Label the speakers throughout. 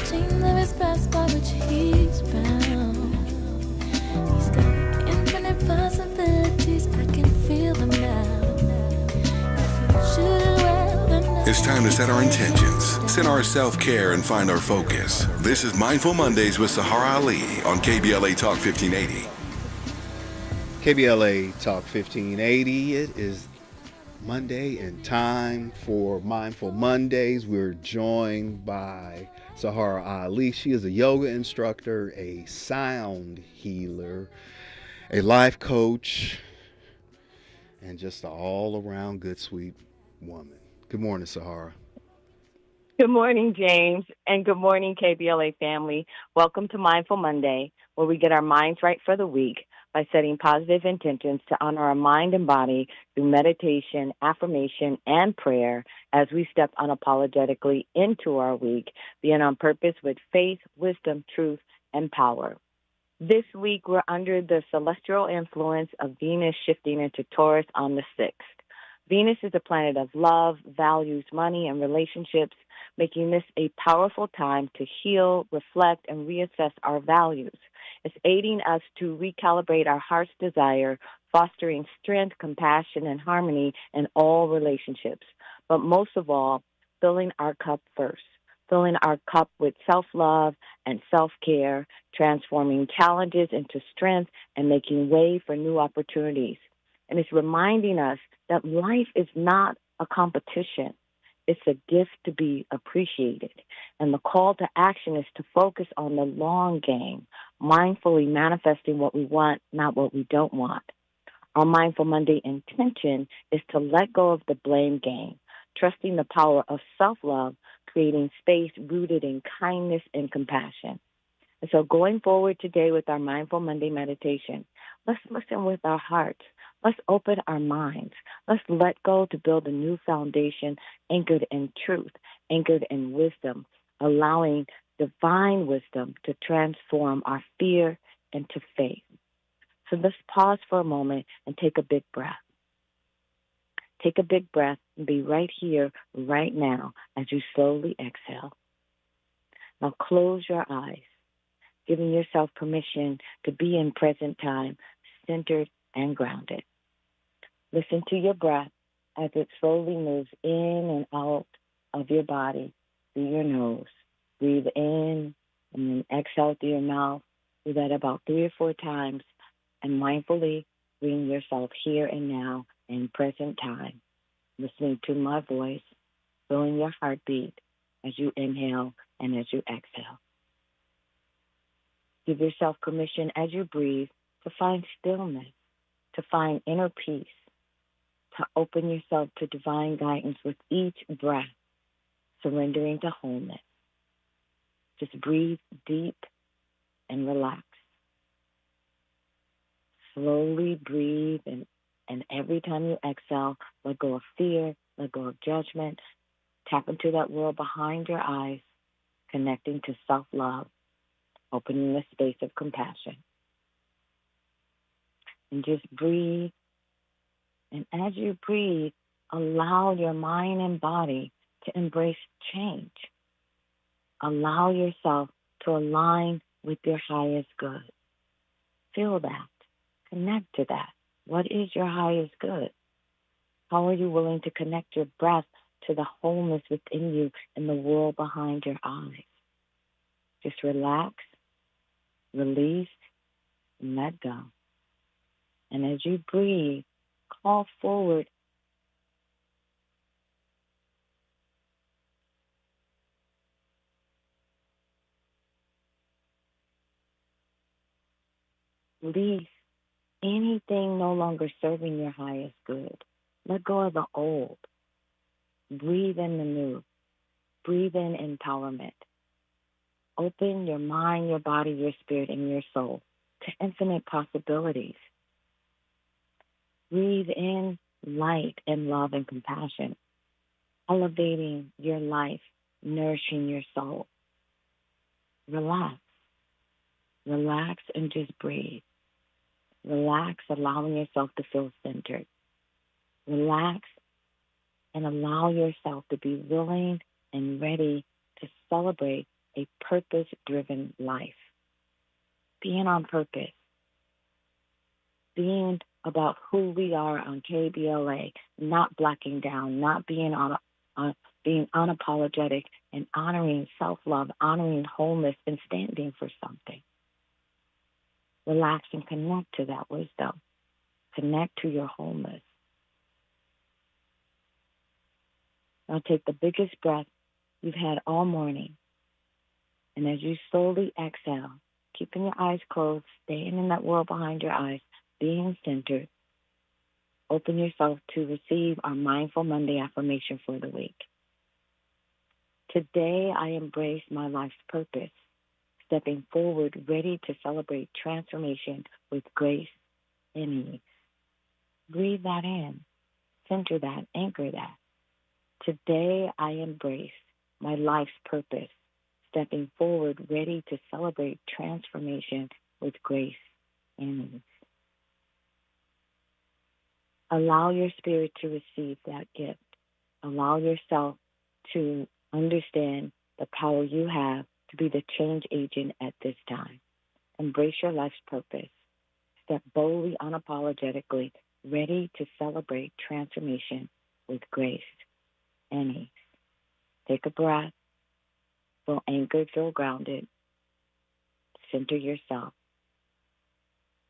Speaker 1: chains of his past by which he's bound. He's got infinite possibilities, I can feel them now. If you shoot it well, then
Speaker 2: It's time to set our intentions, set our self-care, and find our focus. This is Mindful Mondays with Sahara Ali on KBLA Talk 1580.
Speaker 3: KBLA Talk 1580. It is Monday and time for Mindful Mondays. We're joined by Sahara Ali. She is a yoga instructor, a sound healer, a life coach, and just an all-around good, sweet woman. Good morning, Sahara.
Speaker 4: Good morning, James, and good morning, KBLA family. Welcome to Mindful Monday, where we get our minds right for the week by setting positive intentions to honor our mind and body through meditation, affirmation, and prayer as we step unapologetically into our week, being on purpose with faith, wisdom, truth, and power. This week, we're under the celestial influence of Venus shifting into Taurus on the 6th. Venus is a planet of love, values, money, and relationships, making this a powerful time to heal, reflect, and reassess our values. It's aiding us to recalibrate our heart's desire, fostering strength, compassion, and harmony in all relationships. But most of all, filling our cup first, filling our cup with self-love and self-care, transforming challenges into strength, and making way for new opportunities. And it's reminding us that life is not a competition. It's a gift to be appreciated. And the call to action is to focus on the long game, mindfully manifesting what we want, not what we don't want. Our Mindful Monday intention is to let go of the blame game, trusting the power of self-love, creating space rooted in kindness and compassion. And so going forward today with our Mindful Monday meditation, let's listen with our hearts. Let's open our minds. Let's let go to build a new foundation anchored in truth, anchored in wisdom, allowing divine wisdom to transform our fear into faith. So let's pause for a moment and take a big breath. Take a big breath and be right here, right now, as you slowly exhale. Now close your eyes, giving yourself permission to be in present time, centered and grounded. Listen to your breath as it slowly moves in and out of your body through your nose. Breathe in and then exhale through your mouth. Do that about 3 or 4 times and mindfully bring yourself here and now in present time, listening to my voice, feeling your heartbeat as you inhale and as you exhale. Give yourself permission as you breathe to find stillness, to find inner peace, to open yourself to divine guidance with each breath, surrendering to wholeness. Just breathe deep and relax. Slowly breathe, and every time you exhale, let go of fear, let go of judgment. Tap into that world behind your eyes, connecting to self-love, opening the space of compassion. And just breathe. And as you breathe, allow your mind and body to embrace change. Allow yourself to align with your highest good. Feel that. Connect to that. What is your highest good? How are you willing to connect your breath to the wholeness within you and the world behind your eyes? Just relax, release, and let go. And as you breathe, call forward release anything no longer serving your highest good. Let go of the old. Breathe in the new. Breathe in empowerment. Open your mind, your body, your spirit, and your soul to infinite possibilities. Breathe in light and love and compassion, elevating your life, nourishing your soul. Relax. Relax and just breathe. Relax, allowing yourself to feel centered. Relax and allow yourself to be willing and ready to celebrate a purpose-driven life. Being on purpose. Being about who we are on KBLA, not blacking down, not being being unapologetic, and honoring self-love, honoring wholeness, and standing for something. Relax and connect to that wisdom. Connect to your wholeness. Now take the biggest breath you've had all morning. And as you slowly exhale, keeping your eyes closed, staying in that world behind your eyes, being centered, open yourself to receive our Mindful Monday affirmation for the week. Today, I embrace my life's purpose, stepping forward, ready to celebrate transformation with grace and ease. Breathe that in, center that, anchor that. Today, I embrace my life's purpose, stepping forward, ready to celebrate transformation with grace and ease. Allow your spirit to receive that gift. Allow yourself to understand the power you have to be the change agent at this time. Embrace your life's purpose. Step boldly, unapologetically, ready to celebrate transformation with grace and ease. Take a breath. Feel anchored, feel grounded. Center yourself.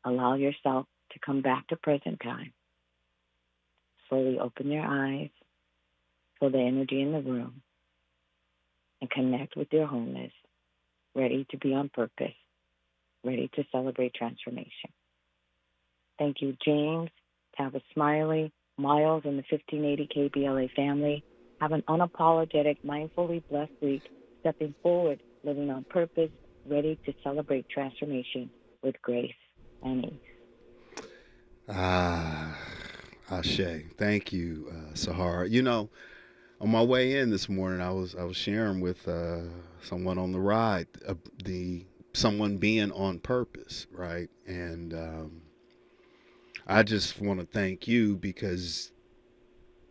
Speaker 4: Allow yourself to come back to present time. Slowly open your eyes. Feel the energy in the room. And connect with your wholeness. Ready to be on purpose. Ready to celebrate transformation. Thank you, James. Have a smiley, Miles, and the 1580 KBLA family. Have an unapologetic, mindfully blessed week. Stepping forward, living on purpose, ready to celebrate transformation with grace and ease.
Speaker 3: Ashe. Thank you, Sahara. You know, on my way in this morning, I was sharing with someone on the ride someone being on purpose, right? And I just want to thank you because,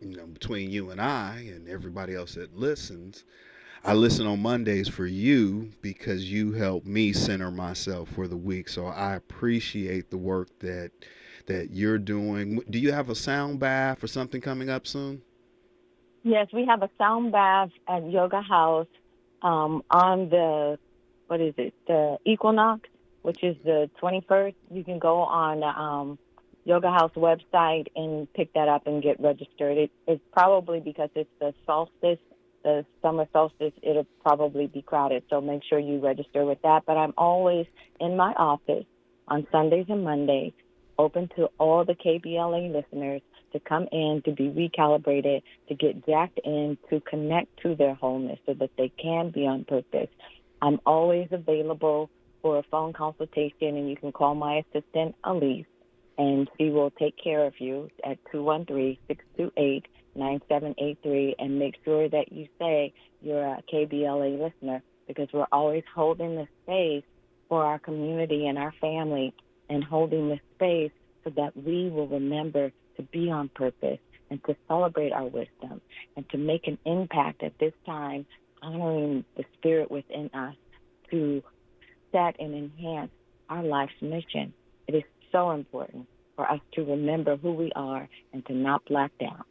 Speaker 3: you know, between you and I and everybody else that listens, I listen on Mondays for you because you help me center myself for the week. So I appreciate the work that you're doing. Do you have a sound bath or something coming up soon?
Speaker 4: Yes, we have a sound bath at Yoga House on the, the Equinox, which is the 21st. You can go on Yoga House website and pick that up and get registered. It's probably because it's the solstice, the summer solstice, it'll probably be crowded. So make sure you register with that. But I'm always in my office on Sundays and Mondays, open to all the KBLA listeners to come in, to be recalibrated, to get jacked in, to connect to their wholeness so that they can be on purpose. I'm always available for a phone consultation, and you can call my assistant, Elise, and she will take care of you at 213-628-9783, and make sure that you say you're a KBLA listener, because we're always holding the space for our community and our family, and holding the space so that we will remember to be on purpose and to celebrate our wisdom and to make an impact at this time, honoring the spirit within us to set and enhance our life's mission. It is so important for us to remember who we are and to not black down.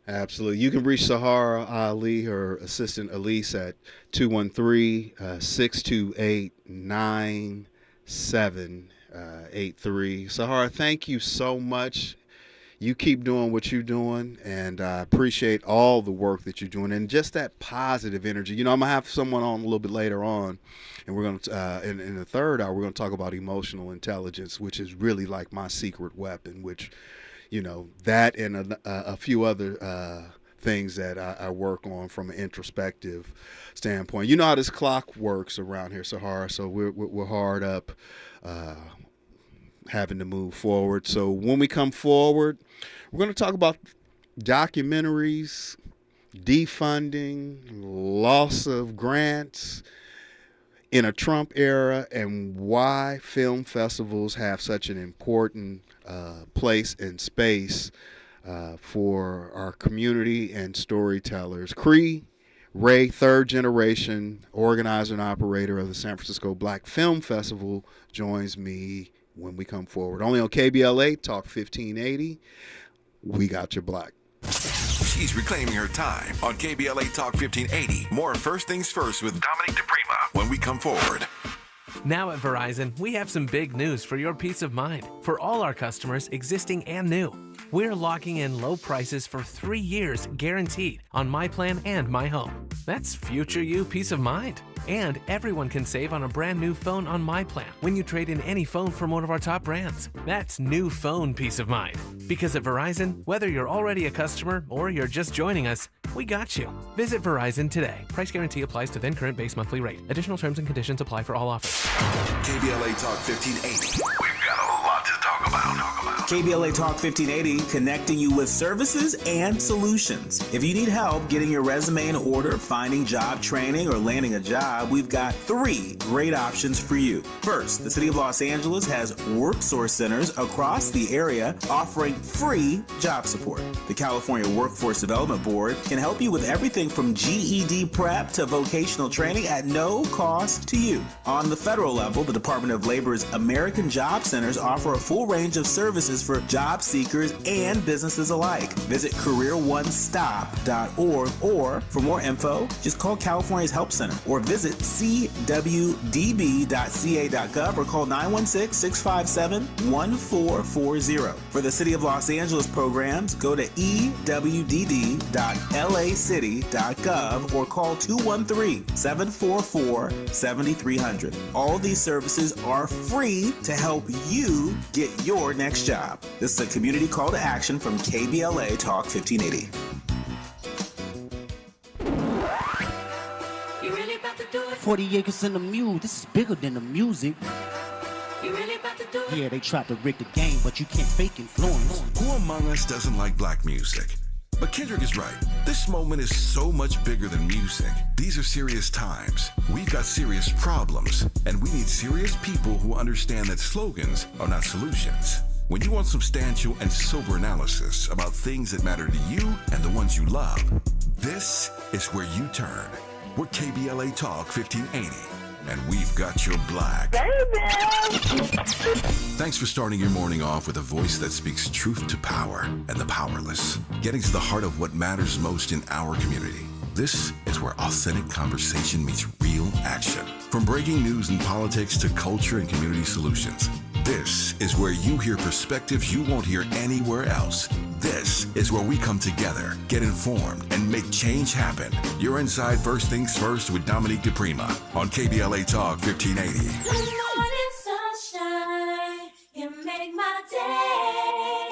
Speaker 3: Absolutely. You can reach Sahara Ali, her assistant Elise, at 213-628-9783. Sahara, thank you so much. You keep doing what you're doing, and I appreciate all the work that you're doing and just that positive energy. You know, I'm going to have someone on a little bit later on, and we're going to, in the third hour, we're going to talk about emotional intelligence, which is really like my secret weapon, which, you know, that and a few other things that I work on from an introspective standpoint. You know how this clock works around here, Sahara, so we're hard up having to move forward. So when we come forward, we're going to talk about documentaries, defunding, loss of grants in a Trump era, and why film festivals have such an important place and space for our community and storytellers. Cree Ray, third generation organizer and operator of the San Francisco Black Film Festival, joins me when we come forward. Only on KBLA Talk 1580. We got your black.
Speaker 2: She's reclaiming her time on KBLA Talk 1580. More First Things First with Dominique DiPrima when we come forward.
Speaker 5: Now at Verizon, we have some big news for your peace of mind. For all our customers, existing and new, we're locking in low prices for 3 years guaranteed on My Plan and My Home. That's future you peace of mind. And everyone can save on a brand new phone on My Plan when you trade in any phone from one of our top brands. That's new phone peace of mind. Because at Verizon, whether you're already a customer or you're just joining us, we got you. Visit Verizon today. Price guarantee applies to then current base monthly rate. Additional terms and conditions apply for all offers.
Speaker 2: KBLA Talk 1580. We've got a lot to talk about.
Speaker 6: KBLA Talk 1580, connecting you with services and solutions. If you need help getting your resume in order, finding job training, or landing a job, we've got 3 great options for you. First, the City of Los Angeles has work source centers across the area offering free job support. The California Workforce Development Board can help you with everything from GED prep to vocational training at no cost to you. On the federal level, the Department of Labor's American Job Centers offer a full range of services for job seekers and businesses alike. Visit careeronestop.org, or for more info, just call California's Help Center or visit cwdb.ca.gov or call 916-657-1440. For the City of Los Angeles programs, go to ewdd.lacity.gov or call 213-744-7300. All these services are free to help you get your next job. This is a community call to action from KBLA Talk 1580.
Speaker 1: You really about to do it?
Speaker 7: 40 acres in the mule, this is bigger than the music.
Speaker 1: You really about to do it?
Speaker 7: Yeah, they tried to rig the game, but you can't fake influence.
Speaker 2: Who among us doesn't like black music? But Kendrick is right. This moment is so much bigger than music. These are serious times. We've got serious problems, and we need serious people who understand that slogans are not solutions. When you want substantial and sober analysis about things that matter to you and the ones you love, this is where you turn. We're KBLA Talk 1580, and we've got your black. Thanks for starting your morning off with a voice that speaks truth to power and the powerless, getting to the heart of what matters most in our community. This is where authentic conversation meets real action. From breaking news and politics to culture and community solutions, this is where you hear perspectives you won't hear anywhere else. This is where we come together, get informed, and make change happen. You're inside First Things First with Dominique DiPrima on KBLA Talk 1580.
Speaker 1: Good morning, sunshine. You make my day.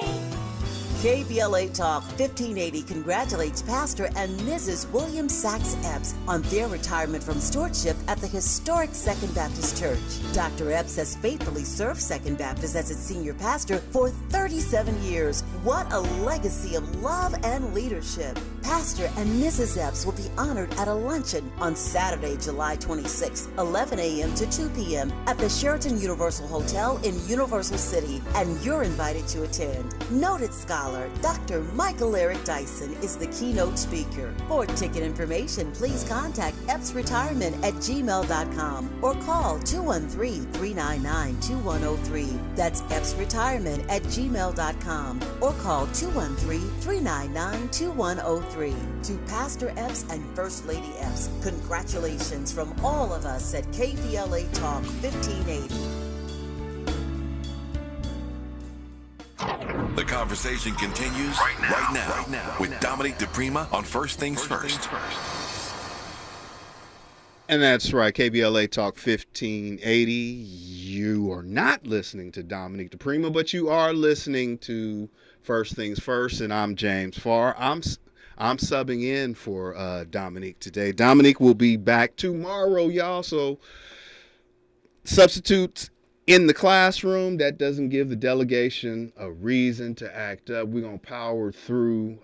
Speaker 8: KBLA Talk 1580 congratulates Pastor and Mrs. William Sachs Epps on their retirement from stewardship at the historic Second Baptist Church. Dr. Epps has faithfully served Second Baptist as its senior pastor for 37 years. What a legacy of love and leadership. Pastor and Mrs. Epps will be honored at a luncheon on Saturday, July 26, 11 a.m. to 2 p.m. at the Sheraton Universal Hotel in Universal City, and you're invited to attend. Noted scholar Dr. Michael Eric Dyson is the keynote speaker. For ticket information, please contact epsretirement@gmail.com or call 213-399-2103. That's epsretirement@gmail.com or call 213-399-2103. To Pastor Epps and First Lady Epps, congratulations from all of us at KBLA Talk 1580.
Speaker 2: The conversation continues right now with Dominique DiPrima on First Things First.
Speaker 3: And that's right, KBLA Talk 1580. You are not listening to Dominique DiPrima, but you are listening to First Things First, and I'm James Farr. I'm subbing in for Dominique today. Dominique will be back tomorrow, y'all, so substitutes in the classroom. That doesn't give the delegation a reason to act up. We're going to power through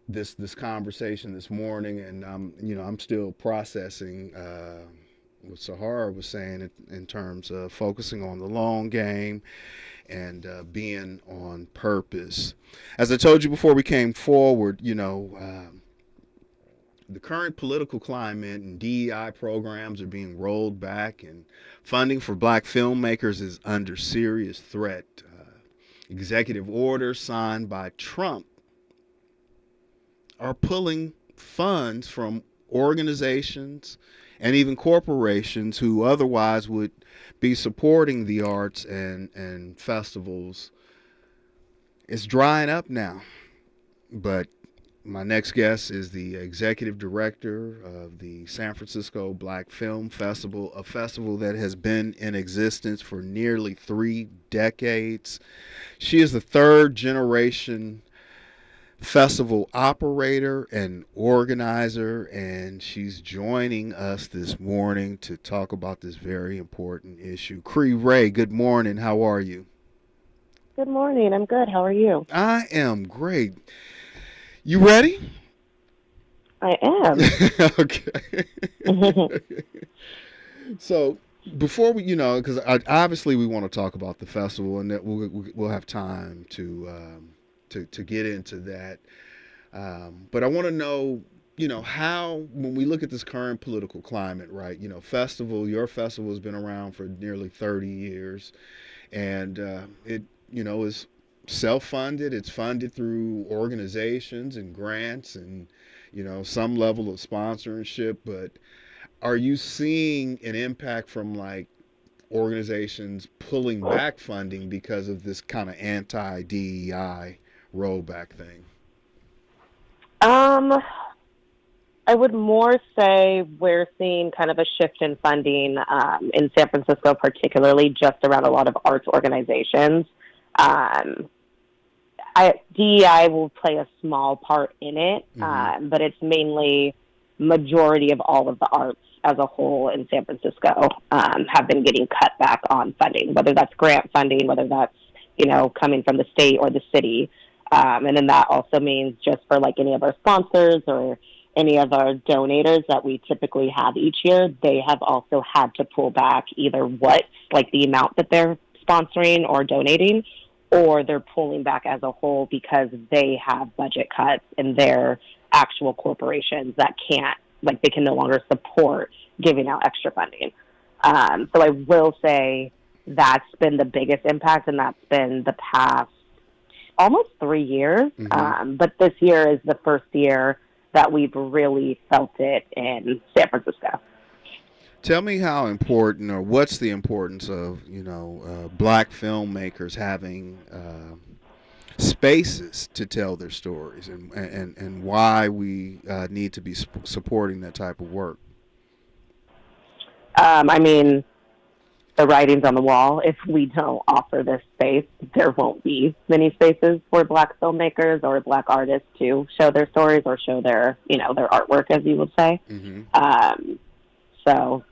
Speaker 3: this conversation this morning, and I'm still processing what Sahara was saying in terms of focusing on the long game and being on purpose. As I told you before we came forward, the current political climate and DEI programs are being rolled back, and funding for black filmmakers is under serious threat. Executive orders signed by Trump are pulling funds from organizations and even corporations who otherwise would be supporting the arts and festivals. It's drying up now. But my next guest is the executive director of the San Francisco Black Film Festival, a festival that has been in existence for nearly 3 decades. She is the third generation festival operator and organizer, and she's joining us this morning to talk about this very important issue. Cree Ray, good morning. How are you?
Speaker 9: Good morning. I'm good. How are you?
Speaker 3: I am great. You ready?
Speaker 9: I am.
Speaker 3: Okay. So before we, because obviously we want to talk about the festival, and that we'll have time to get into that. But I want to know, how, when we look at this current political climate, right, your festival has been around for nearly 30 years, and it, is self-funded. It's funded through organizations and grants and, some level of sponsorship. But are you seeing an impact from organizations pulling back funding because of this kind of anti-DEI rollback thing?
Speaker 9: I would more say we're seeing kind of a shift in funding in San Francisco, particularly just around a lot of arts organizations. DEI will play a small part in it, but it's mainly majority of all of the arts as a whole in San Francisco have been getting cut back on funding, whether that's grant funding, whether that's, coming from the state or the city. And then that also means just for any of our sponsors or any of our donators that we typically have each year, they have also had to pull back either the amount that they're sponsoring or donating, or they're pulling back as a whole because they have budget cuts in their actual corporations that can't, they can no longer support giving out extra funding. So I will say that's been the biggest impact, and that's been the past almost 3 years. But this year is the first year that we've really felt it in San Francisco.
Speaker 3: Tell me how important, or what's the importance of, black filmmakers having spaces to tell their stories, and why we need to be supporting that type of work.
Speaker 9: The writing's on the wall. If we don't offer this space, there won't be many spaces for black filmmakers or black artists to show their stories or show their, their artwork, as you would say. So,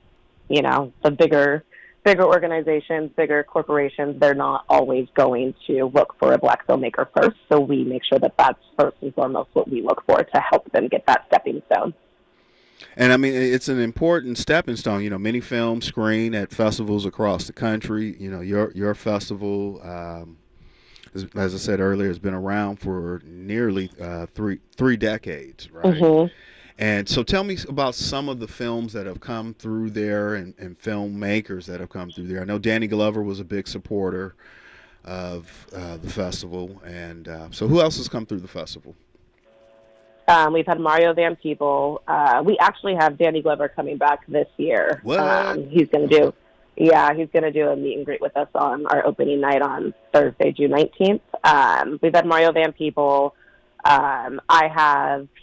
Speaker 9: the bigger organizations, bigger corporations, they're not always going to look for a black filmmaker first. So we make sure that that's first and foremost what we look for to help them get that stepping stone.
Speaker 3: And it's an important stepping stone. Many films screen at festivals across the country. Your festival, as I said earlier, has been around for nearly three decades, right? And so tell me about some of the films that have come through there and filmmakers that have come through there. I know Danny Glover was a big supporter of the festival. And so who else has come through the festival?
Speaker 9: We've had Mario Van Peebles. We actually have Danny Glover coming back this year.
Speaker 3: What?
Speaker 9: He's going to do a meet and greet with us on our opening night on Thursday, June 19th. We've had Mario Van Peebles.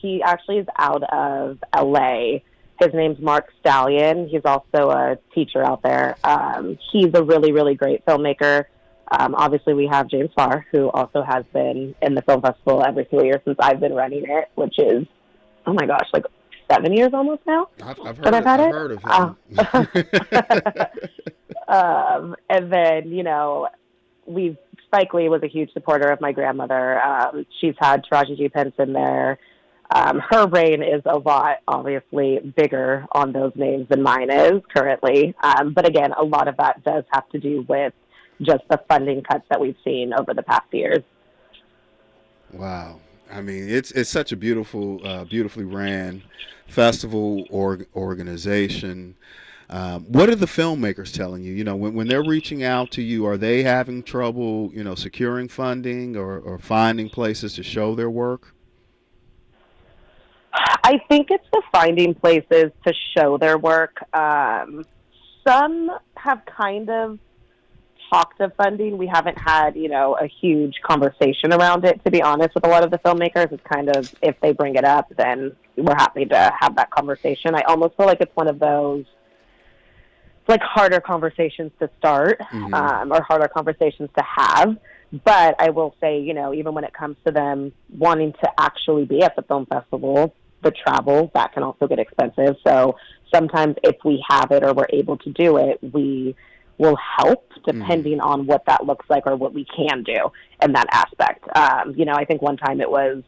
Speaker 9: He actually is out of LA. His name's Mark Stallion. He's also a teacher out there. He's a really, really great filmmaker. Obviously, we have James Farr, who also has been in the film festival every single year since I've been running it, which is, 7 years almost now.
Speaker 3: I've heard of him.
Speaker 9: And then, Spike Lee was a huge supporter of my grandmother. She's had Taraji P. Henson there. Her reign is a lot, obviously, bigger on those names than mine is currently. But again, a lot of that does have to do with just the funding cuts that we've seen over the past years.
Speaker 3: Wow. I mean, it's such a beautiful, beautifully ran festival organization. What are the filmmakers telling you? You know, when they're reaching out to you, are they having trouble, you know, securing funding or finding places to show their work?
Speaker 9: I think it's the finding places to show their work. Some have kind of talked of funding. We haven't had, you know, a huge conversation around it, to be honest, with a lot of the filmmakers. It's kind of, if they bring it up, then we're happy to have that conversation. I almost feel like it's one of those, like, harder conversations to start, or harder conversations to have. But I will say, you know, even when it comes to them wanting to actually be at the film festival, the travel, that can also get expensive. So sometimes if we have it or we're able to do it, we will help depending on what that looks like or what we can do in that aspect. You know, I think one time it was,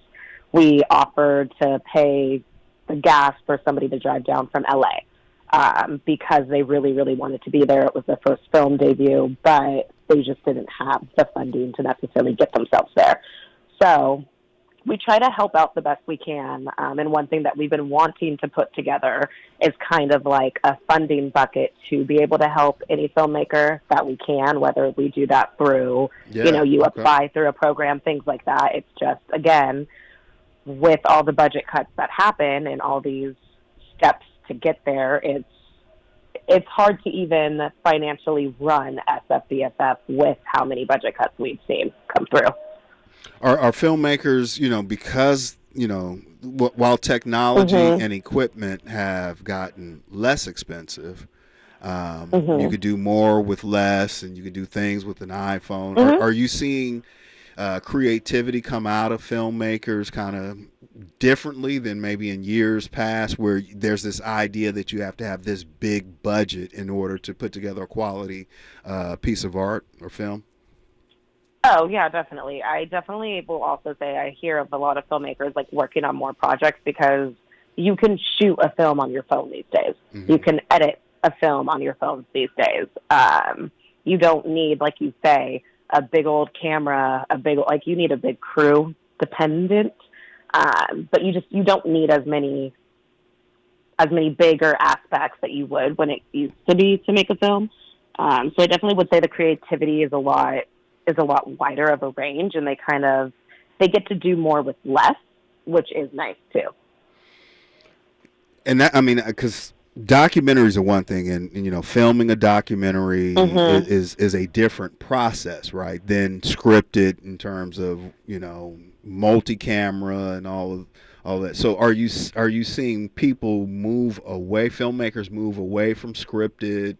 Speaker 9: we offered to pay the gas for somebody to drive down from LA because they really, really wanted to be there. It was their first film debut, but they just didn't have the funding to necessarily get themselves there. So we try to help out the best we can. And one thing that we've been wanting to put together is kind of like a funding bucket to be able to help any filmmaker that we can, whether we do that through, you know, you apply through a program, things like that. It's just, again, with all the budget cuts that happen and all these steps to get there, it's hard to even financially run SFBSF with how many budget cuts we've seen come through.
Speaker 3: Are filmmakers, you know, because, you know, while technology and equipment have gotten less expensive, you could do more with less, and you could do things with an iPhone. Are you seeing creativity come out of filmmakers kind of differently than maybe in years past, where there's this idea that you have to have this big budget in order to put together a quality piece of art or film?
Speaker 9: Oh, yeah, definitely. I definitely will also say I hear of a lot of filmmakers like working on more projects because you can shoot a film on your phone these days. You can edit a film on your phone these days. You don't need, like you say, a big old camera, you need a big crew dependent. But you don't need as many bigger aspects that you would when it used to be to make a film. So I definitely would say the creativity is a lot wider of a range, and they get to do more with less, which is nice too.
Speaker 3: And that, I mean, because documentaries are one thing, and you know, filming a documentary is a different process, right, than scripted in terms of, you know, multi-camera and all that. So are you seeing people filmmakers move away from scripted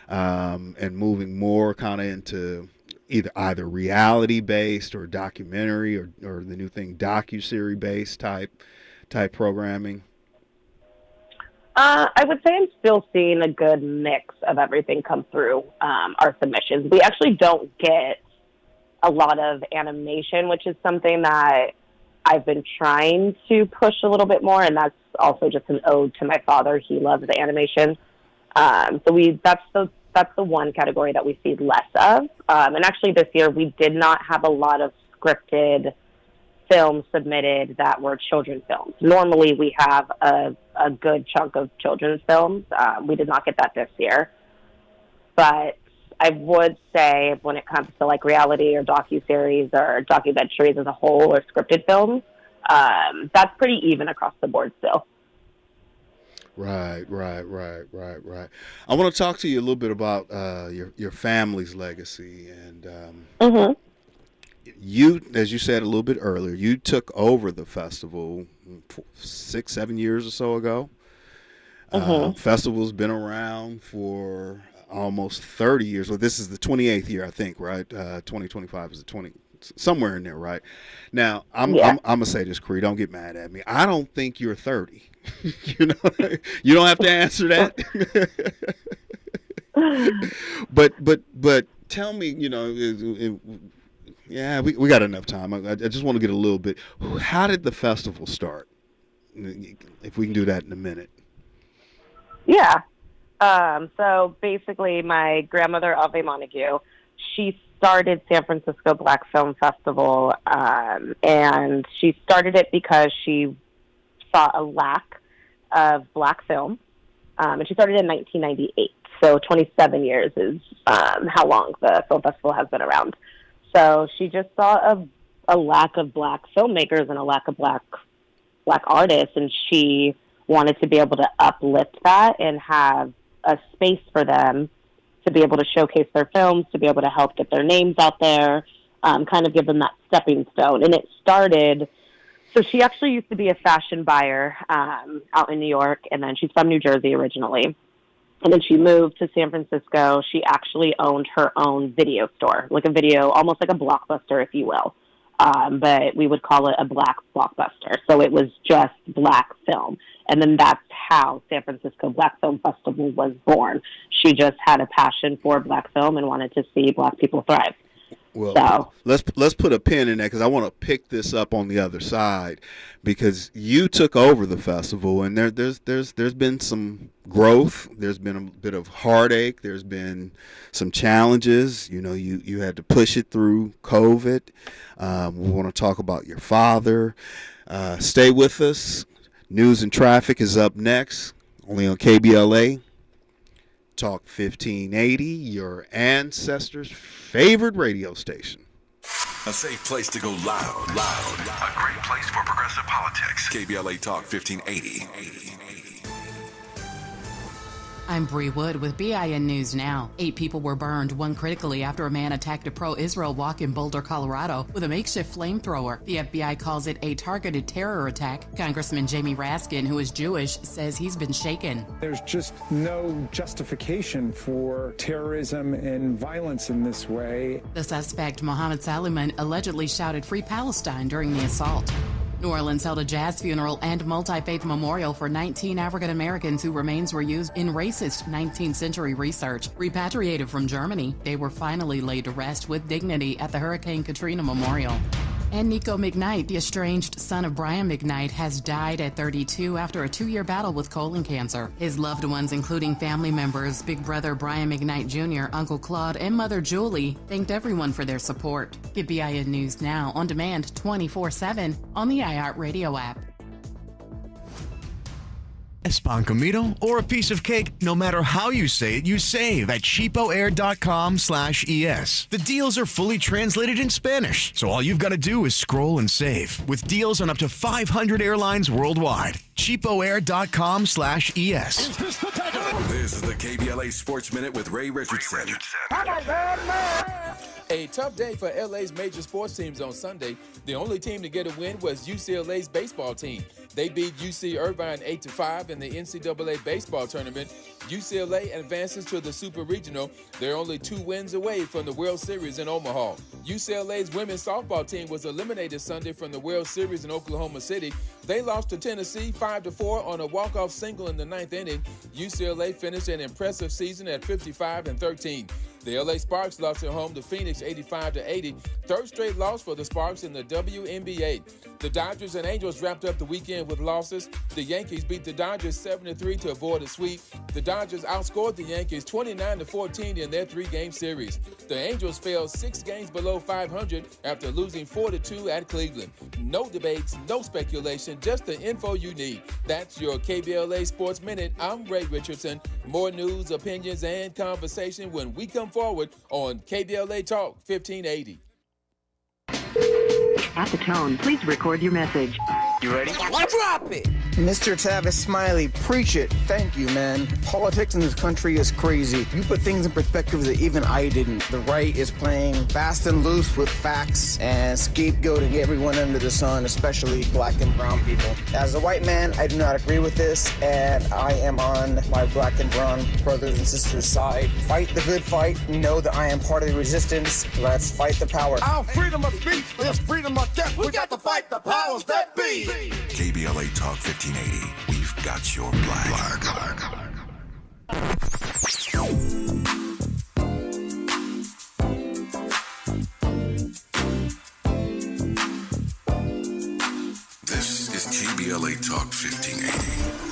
Speaker 3: and moving more kind of into either reality based or documentary or the new thing docuseries based type programming?
Speaker 9: I would say I'm still seeing a good mix of everything come through our submissions. We actually don't get a lot of animation, which is something that I've been trying to push a little bit more, and that's also just an ode to my father. He loves the animation. So that's the one category that we see less of. And actually this year we did not have a lot of scripted films submitted that were children's films. Normally we have a good chunk of children's films. We did not get that this year. But I would say when it comes to like reality or docuseries or documentaries as a whole or scripted films, that's pretty even across the board still.
Speaker 3: Right. I want to talk to you a little bit about your family's legacy, and you, as you said a little bit earlier, you took over the festival 6-7 years or so ago. Festival's been around for almost 30 years. Well, this is the 28th year, I think, right? 2025 is the 20, somewhere in there, right? Now, I'm gonna say this, Cree, don't get mad at me. I don't think you're 30. You know, you don't have to answer that. but tell me, you know, we got enough time. I just want to get a little bit. How did the festival start? If we can do that in a minute.
Speaker 9: Yeah. So basically, my grandmother, Ave Montague, she started San Francisco Black Film Festival, and she started it because she saw a lack of Black film, and she started in 1998. So 27 years is how long the film festival has been around. So she just saw a lack of Black filmmakers and a lack of Black artists, and she wanted to be able to uplift that and have a space for them to be able to showcase their films, to be able to help get their names out there, kind of give them that stepping stone. And it started, so she actually used to be a fashion buyer out in New York, and then she's from New Jersey originally. And then she moved to San Francisco. She actually owned her own video store, like a video, almost like a Blockbuster, if you will. But we would call it a Black Blockbuster. So it was just Black film. And then that's how San Francisco Black Film Festival was born. She just had a passion for Black film and wanted to see Black people thrive.
Speaker 3: Well, let's put a pin in that, because I want to pick this up on the other side, because you took over the festival, and there's been some growth. There's been a bit of heartache. There's been some challenges. You know, you had to push it through COVID. We want to talk about your father. Stay with us. News and Traffic is up next, only on KBLA Talk 1580, your ancestors' favorite radio station.
Speaker 2: A safe place to go loud. A great place for progressive politics. KBLA Talk 1580.
Speaker 10: I'm Bree Wood with BIN News Now. 8 people were burned, one critically, after a man attacked a pro-Israel walk in Boulder, Colorado, with a makeshift flamethrower. The FBI calls it a targeted terror attack. Congressman Jamie Raskin, who is Jewish, says he's been shaken.
Speaker 11: There's just no justification for terrorism and violence in this way.
Speaker 10: The suspect, Mohammed Salman, allegedly shouted "Free Palestine" during the assault. New Orleans held a jazz funeral and multi-faith memorial for 19 African Americans whose remains were used in racist 19th century research. Repatriated from Germany, they were finally laid to rest with dignity at the Hurricane Katrina Memorial. And Nico McKnight, the estranged son of Brian McKnight, has died at 32 after a 2-year battle with colon cancer. His loved ones, including family members, big brother Brian McKnight Jr., Uncle Claude, and mother Julie, thanked everyone for their support. Get BIN News Now on demand 24/7 on the iHeartRadio app.
Speaker 12: A sponcomito or a piece of cake, no matter how you say it, you save at cheapoair.com/ES. The deals are fully translated in Spanish, so all you've got to do is scroll and save, with deals on up to 500 airlines worldwide. cheapoair.com/ES.
Speaker 2: This is the KBLA Sports Minute with Ray Richardson.
Speaker 13: A tough day for LA's major sports teams on Sunday. The only team to get a win was UCLA's baseball team. They beat UC Irvine 8-5 in the NCAA baseball tournament. UCLA advances to the Super Regional. They're only 2 wins away from the World Series in Omaha. UCLA's women's softball team was eliminated Sunday from the World Series in Oklahoma City. They lost to Tennessee 5-4 on a walk-off single in the 9th inning. UCLA finished an impressive season at 55-13. The LA Sparks lost at home to Phoenix 85-80. Third straight loss for the Sparks in the WNBA. The Dodgers and Angels wrapped up the weekend with losses. The Yankees beat the Dodgers 7-3 to avoid a sweep. The Dodgers outscored the Yankees 29-14 in their 3-game series. The Angels fell 6 games below 500 after losing 4-2 at Cleveland. No debates, no speculation, just the info you need. That's your KBLA Sports Minute. I'm Ray Richardson. More news, opinions, and conversation when we come forward on KBLA Talk 1580.
Speaker 14: At the tone, please record your message.
Speaker 15: You ready?
Speaker 14: Drop it!
Speaker 15: Mr. Tavis Smiley, preach it. Thank you, man. Politics in this country is crazy. You put things in perspective that even I didn't. The right is playing fast and loose with facts and scapegoating everyone under the sun, especially black and brown people. As a white man, I do not agree with this, and I am on my black and brown brothers and sisters' side. Fight the good fight. Know that I am part of the resistance. Let's fight the power.
Speaker 16: Our freedom of speech is freedom of death. We got to fight the powers that be.
Speaker 2: KBLA Talk 1580. We've got your black. This is KBLA Talk 1580.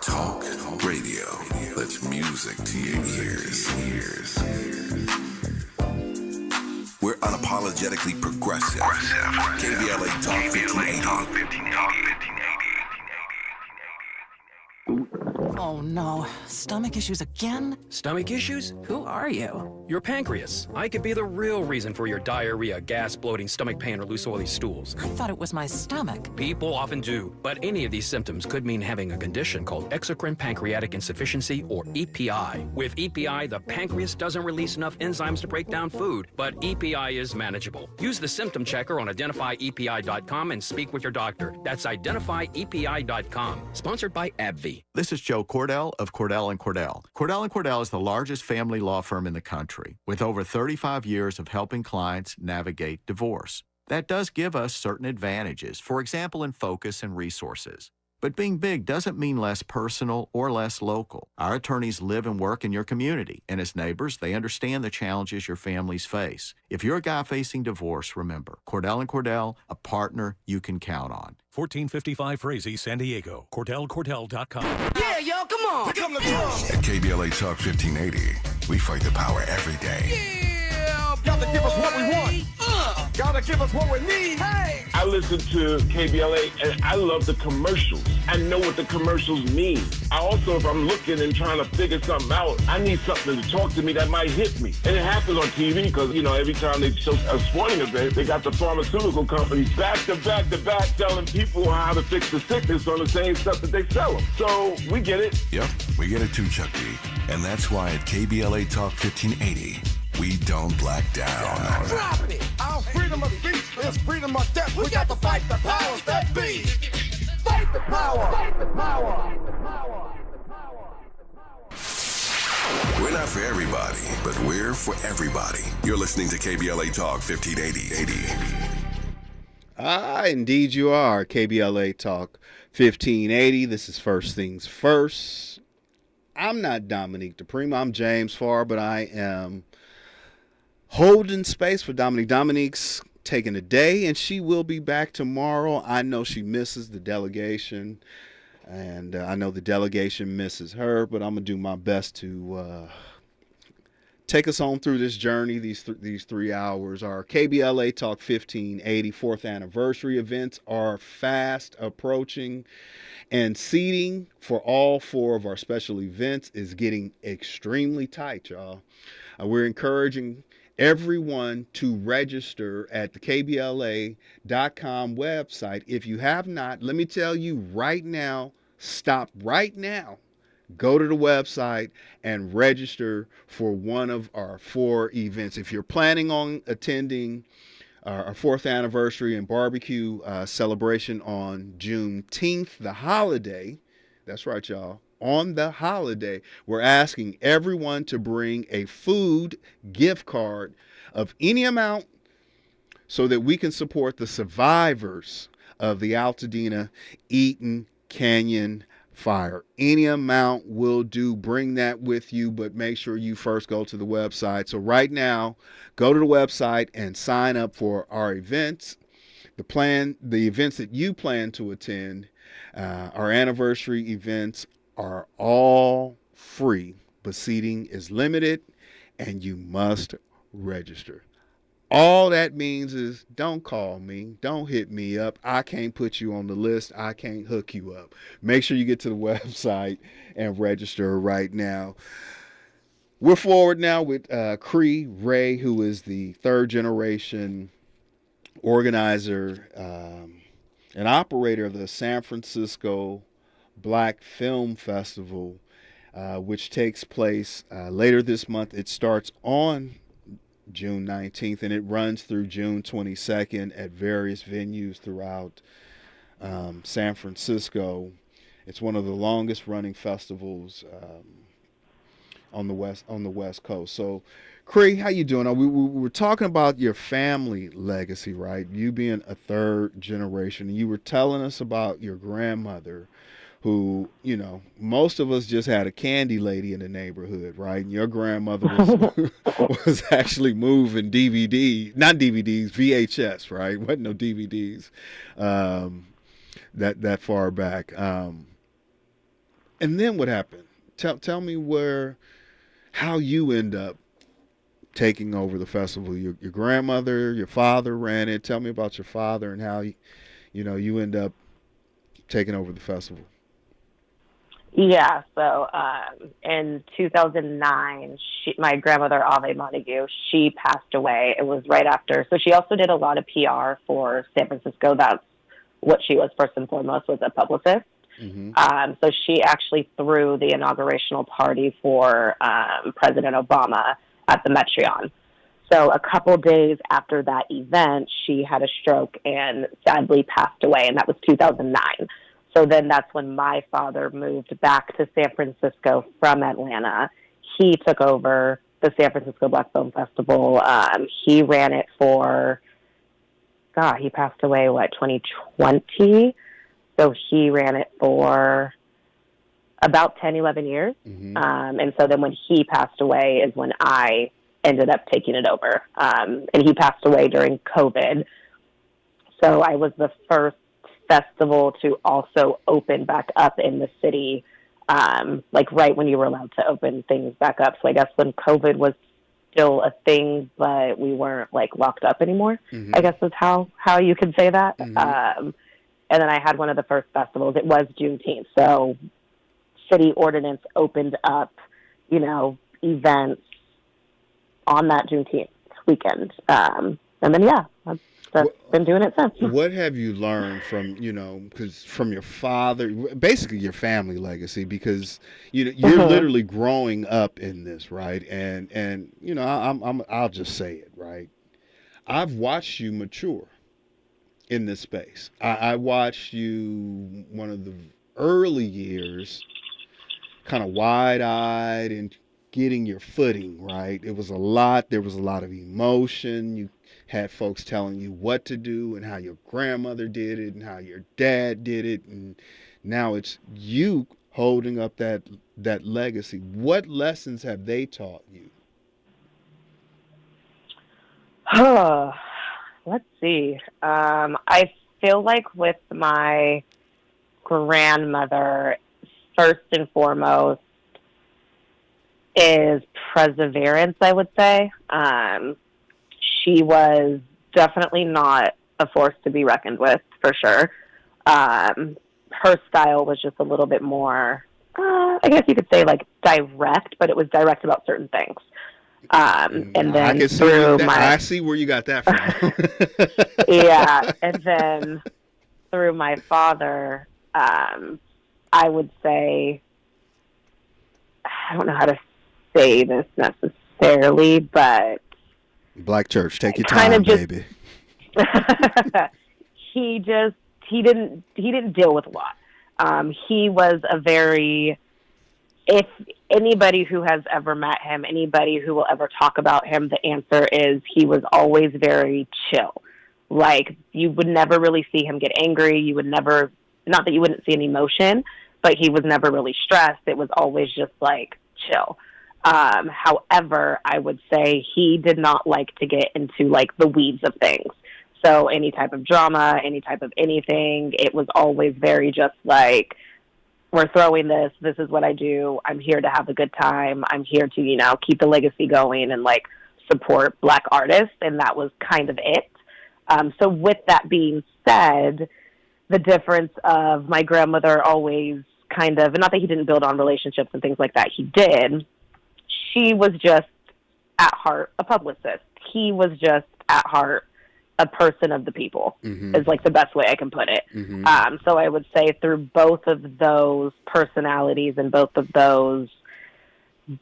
Speaker 2: Talk radio. That's music to your ears. We're unapologetically progressive. KBLA Talk 1580.
Speaker 17: Oh no, stomach issues again?
Speaker 18: Stomach issues? Who are you? Your pancreas. I could be the real reason for your diarrhea, gas, bloating, stomach pain, or loose oily stools.
Speaker 17: I thought it was my stomach.
Speaker 18: People often do, but any of these symptoms could mean having a condition called exocrine pancreatic insufficiency, or EPI. With EPI, the pancreas doesn't release enough enzymes to break down food, but EPI is manageable. Use the symptom checker on identifyepi.com and speak with your doctor. That's identifyepi.com. Sponsored by AbbVie.
Speaker 19: This is Joe Cordell of Cordell & Cordell. Cordell & Cordell is the largest family law firm in the country, with over 35 years of helping clients navigate divorce. That does give us certain advantages, for example, in focus and resources. But being big doesn't mean less personal or less local. Our attorneys live and work in your community, and as neighbors, they understand the challenges your families face. If you're a guy facing divorce, remember, Cordell & Cordell, a partner you can count on.
Speaker 20: 1455 Frazee, San Diego. CordellCordell.com.
Speaker 16: Yeah, yo, come on. Pick up the drums.
Speaker 2: At KBLA Talk 1580, we fight the power every day.
Speaker 16: Yeah, gotta give us what we want. Gotta give us what we need. Hey.
Speaker 21: I listen to KBLA and I love the commercials. I know what the commercials mean. I also, if I'm looking and trying to figure something out, I need something to talk to me that might hit me. And it happens on TV because, you know, every time they show a sporting event, they got the pharmaceutical companies back to back telling people how to fix the sickness on the same stuff that they sell them. So we get it.
Speaker 2: Yep, we get it too, Chuck D. And that's why at KBLA Talk 1580, we don't black down.
Speaker 16: Drop it. Our freedom of speech is freedom of death. We got to fight the powers that be. Fight the power. Fight the power.
Speaker 2: We're not for everybody, but we're for everybody. You're listening to KBLA Talk 1580.
Speaker 3: Indeed you are. KBLA Talk 1580. This is First Things First. I'm not Dominique DiPrima. I'm James Farr, but I am holding space for Dominique. Dominique's taking a day, and she will be back tomorrow. I know she misses the delegation, and I know the delegation misses her, but I'm going to do my best to take us on through this journey, these 3 hours. Our KBLA Talk 1580 4th anniversary events are fast approaching, and seating for all 4 of our special events is getting extremely tight, y'all. We're encouraging everyone to register at the KBLA.com website. If you have not, let me tell you right now, stop right now. Go to the website and register for one of our 4 events. If you're planning on attending our 4th anniversary and barbecue celebration on Juneteenth, the holiday, that's right, y'all, on the holiday, we're asking everyone to bring a food gift card of any amount so that we can support the survivors of the Altadena Eaton Canyon fire. Any amount will do. Bring that with you, but make sure you first go to the website. So right now, go to the website and sign up for our events. The events that you plan to attend, our anniversary events are all free, but seating is limited and you must register. All that means is don't call me, don't hit me up. I can't put you on the list. I can't hook you up. Make sure you get to the website and register right now. We're forward now with Cree Ray, who is the 3rd generation organizer and operator of the San Francisco Black Film Festival, which takes place later this month. It starts on June 19th and it runs through June 22nd at various venues throughout San Francisco. It's one of the longest running festivals on the West Coast. So, Cree, how you doing? We were talking about your family legacy, right? You being a 3rd generation, and you were telling us about your grandmother, who, you know, most of us just had a candy lady in the neighborhood, right? And your grandmother was actually moving VHS, right? Wasn't no DVDs that far back. And then what happened? Tell me how you end up taking over the festival. Your grandmother, your father ran it. Tell me about your father and how you end up taking over the festival.
Speaker 9: Yeah, so in 2009, my grandmother, Ave Montague, she passed away. It was right after. So she also did a lot of PR for San Francisco. That's what she was first and foremost, was a publicist.
Speaker 3: Mm-hmm.
Speaker 9: So she actually threw the inaugurational party for President Obama at the Metreon. So a couple days after that event, she had a stroke and sadly passed away, and that was 2009. So then that's when my father moved back to San Francisco from Atlanta. He took over the San Francisco Black Film Festival. He ran it for, he passed away, 2020? So he ran it for about 10, 11 years.
Speaker 3: Mm-hmm.
Speaker 9: And so then when he passed away is when I ended up taking it over. And he passed away during COVID. So I was the first festival to also open back up in the city, right when you were allowed to open things back up. So I guess when COVID was still a thing, but we weren't locked up anymore,
Speaker 3: Mm-hmm.
Speaker 9: I guess is how you could say that.
Speaker 3: Mm-hmm.
Speaker 9: And then I had one of the first festivals. It was Juneteenth. So city ordinance opened up, events on that Juneteenth weekend. And then, I've been doing it since.
Speaker 3: What have you learned from, because from your father, basically your family legacy, because, you're
Speaker 9: Mm-hmm.
Speaker 3: literally growing up in this, right? And I'll just say it, right? I've watched you mature in this space. I watched you one of the early years, kind of wide-eyed and getting your footing, right? There was a lot of emotion. You had folks telling you what to do and how your grandmother did it and how your dad did it, and now it's you holding up that legacy. What lessons have they taught you?
Speaker 9: Let's see. I feel like with my grandmother, first and foremost, is perseverance, I would say. She was definitely not a force to be reckoned with, for sure. Her style was just a little bit more, I guess you could say, direct, but it was direct about certain things. And then
Speaker 3: I see where you got that from.
Speaker 9: Yeah, and then through my father, I would say, I don't know how to say this necessarily, but
Speaker 3: Black church, take your time, baby.
Speaker 9: He didn't deal with a lot. He was if anybody who has ever met him, anybody who will ever talk about him, the answer is he was always very chill. You would never really see him get angry. You would never, not that you wouldn't see an emotion, but he was never really stressed. It was always just chill. However, I would say he did not like to get into the weeds of things. So any type of drama, any type of anything, it was always very just we're throwing this is what I do. I'm here to have a good time. I'm here to, keep the legacy going and support Black artists. And that was kind of it. So with that being said, the difference of my grandmother always kind of, and not that he didn't build on relationships and things like that, he did. She was just at heart a publicist. He was just at heart a person of the people,
Speaker 3: mm-hmm.
Speaker 9: is the best way I can put it.
Speaker 3: Mm-hmm.
Speaker 9: So I would say through both of those personalities and both of those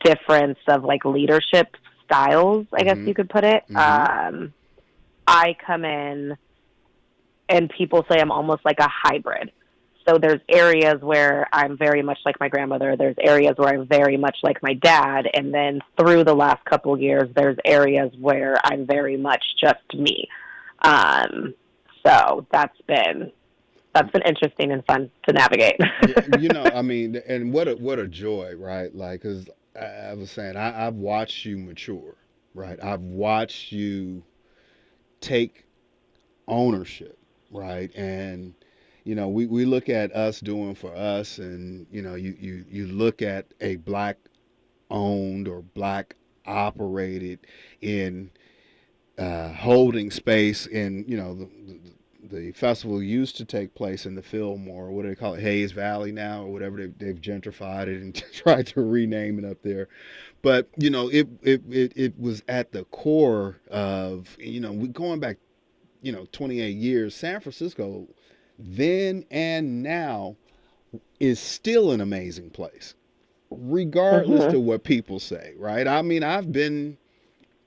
Speaker 9: difference of leadership styles, I guess you could put it.
Speaker 3: Mm-hmm.
Speaker 9: I come in and people say I'm almost like a hybrid. So there's areas where I'm very much like my grandmother. There's areas where I'm very much like my dad. And then through the last couple of years, there's areas where I'm very much just me. So that's been interesting and fun to navigate.
Speaker 3: And what a joy, right? Because I was saying, I've watched you mature, right? I've watched you take ownership, right? And we look at us doing for us, and you look at a black owned or black operated in holding space in the festival used to take place in the Fillmore. What do they call it? Hayes Valley now, or whatever. They've gentrified it and tried to rename it up there. But it was at the core of going back 28 years. San Francisco then and now is still an amazing place, regardless to what people say, right? I mean, I've been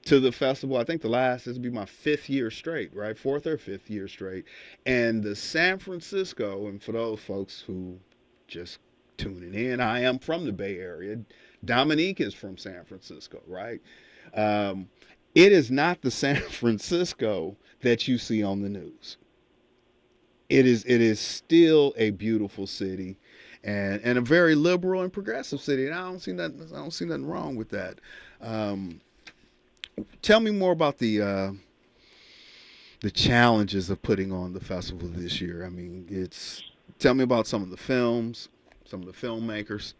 Speaker 3: to the festival, I think this will be my 5th year straight, right? 4th or 5th year straight. And the San Francisco, and for those folks who just tuning in, I am from the Bay Area. Dominique is from San Francisco, right? It is not the San Francisco that you see on the news. It is still a beautiful city and a very liberal and progressive city. And I don't see nothing wrong with that. Tell me more about the challenges of putting on the festival this year. I mean, tell me about some of the films, some of the filmmakers.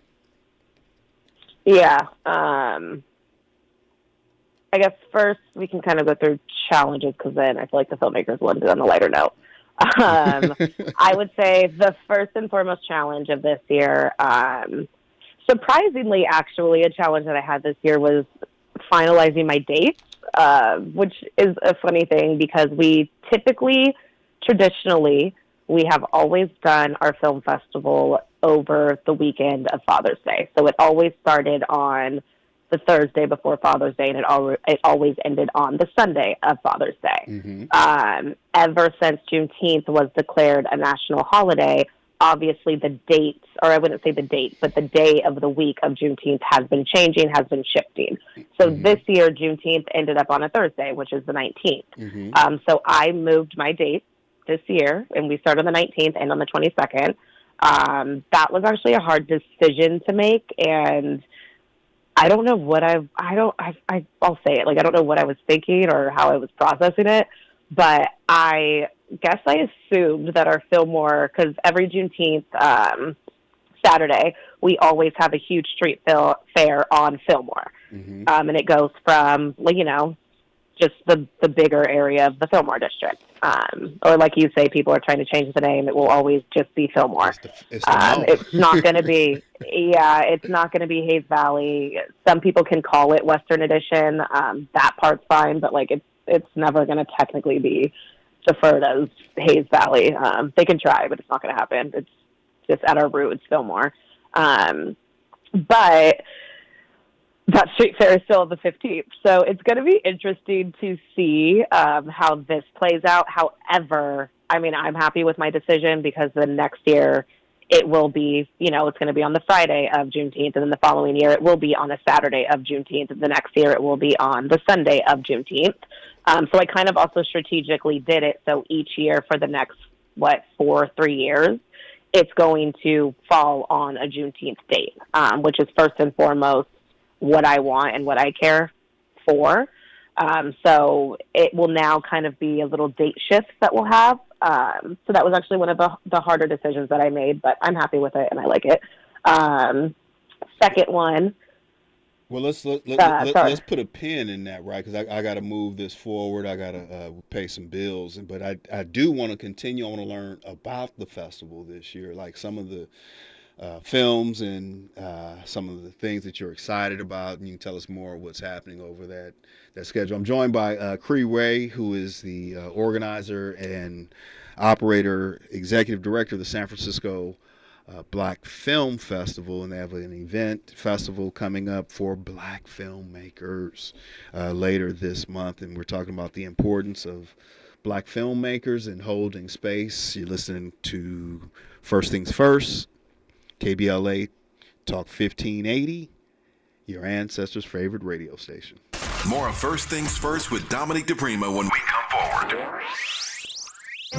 Speaker 9: Yeah. I guess first we can kind of go through challenges, because then I feel like the filmmakers will end it on a lighter note. I would say the first and foremost challenge of this year, surprisingly, actually, a challenge that I had this year was finalizing my dates, which is a funny thing because traditionally, we have always done our film festival over the weekend of Father's Day. So it always started on the Thursday before Father's Day, and it always ended on the Sunday of Father's Day. Mm-hmm. Ever since Juneteenth was declared a national holiday, obviously the dates, or I wouldn't say the date, but the day of the week of Juneteenth has been changing, has been shifting. So this year, Juneteenth ended up on a Thursday, which is the 19th. Mm-hmm. So I moved my date this year, and we started on the 19th and on the 22nd. That was actually a hard decision to make, and I don't know what I'll say it. Like, I don't know what I was thinking or how I was processing it, but I guess I assumed that our Fillmore, because every Juneteenth Saturday, we always have a huge street fair on Fillmore. Mm-hmm. And it goes from, just the bigger area of the Fillmore district. Or like you say, people are trying to change the name. It will always just be Fillmore. It's not going to be, it's not going to be Hayes Valley. Some people can call it Western Edition. That part's fine, but it's never going to technically be deferred as Hayes Valley. They can try, but it's not going to happen. It's just at our root, it's Fillmore. But that street fair is still on the 15th. So it's going to be interesting to see how this plays out. However, I mean, I'm happy with my decision because the next year it will be, it's going to be on the Friday of Juneteenth, and then the following year it will be on a Saturday of Juneteenth, and the next year it will be on the Sunday of Juneteenth. So I kind of also strategically did it so each year for the next, 3 years, it's going to fall on a Juneteenth date, which is first and foremost what I want and what I care for. So it will now kind of be a little date shift that we'll have. So that was actually one of the harder decisions that I made, but I'm happy with it and I like it. Second one.
Speaker 3: Well, let's put a pin in that, right? Because I got to move this forward. I got to pay some bills, but I do want to continue. I want to learn about the festival this year, like some of the films and some of the things that you're excited about, and you can tell us more of what's happening over that schedule. I'm joined by Cree Ray, who is the organizer and operator, executive director of the San Francisco Black Film Festival, and they have an festival coming up for Black filmmakers later this month, and we're talking about the importance of Black filmmakers and holding space. You're listening to First Things First, KBLA Talk 1580, your ancestors' favorite radio station.
Speaker 2: More of First Things First with Dominique DiPrima when we come forward.